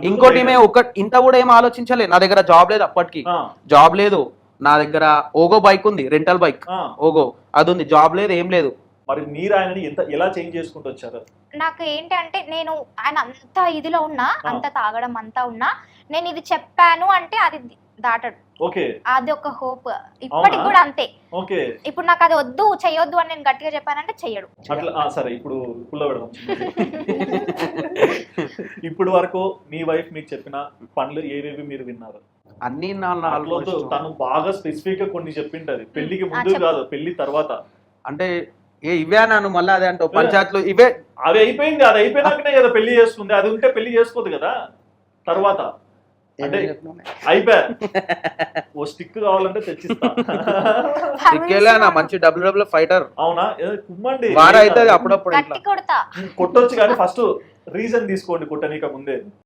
ఇంకోటి ఇంత కూడా ఏం ఆలోచించలే. నా దగ్గర జాబ్ లేదు అప్పటికి, జాబ్ లేదు. నా దగ్గర ఓగో బైక్ ఉంది, రెంటల్ బైక్ ఓగో, అది ఉంది. జాబ్ లేదు, ఏం లేదు. మరి మీరు ఆయనని ఎలా చేంజ్ చేసుకుంటూ వచ్చారు? నాకు ఏంటంటే నేను ఆయన అంత ఇదిలో ఉన్నా, అంత తాగడం అంతా ఉన్నా, నేను ఇది చెప్పాను అంటే అది దాటడు. అది ఒక హోప్ ఇప్పటికి కూడా అంతే. ఇప్పుడు నాకు అది వద్దు చెయ్యొద్దు అని నేను గట్టిగా చెప్పానంటే చెయ్యడు. సరే, ఇప్పుడు పెడదాం. ఇప్పుడు వరకు మీ వైఫ్ మీకు చెప్పిన పనులు ఏవేవి మీరు విన్నారు? అన్ని తను బాగా స్పెసిఫిక్ గా కొన్ని చెప్పింటది, పెళ్లికి ముందు కాదు పెళ్లి తర్వాత. అంటే ఇవే నాను మళ్ళీ అదే అంటావు, పంచాయతీలు ఇవే. అది అయిపోయింది, అది అయిపోయినాకనే కదా పెళ్లి చేసుకుంది. అది ఉంటే పెళ్లి చేసుకోదు కదా తర్వాత. అంటే అయిపోయా, ఓ స్టిక్ కావాలంటే తెచ్చిస్తా. మంచి డబ్ల్యూ ఫైటర్. అవునా? కుమ్మండి, వారైతే అప్పుడప్పుడు కొట్టొచ్చు కానీ ఫస్ట్ రీజన్ తీసుకోండి కుట్టనీక ముందే.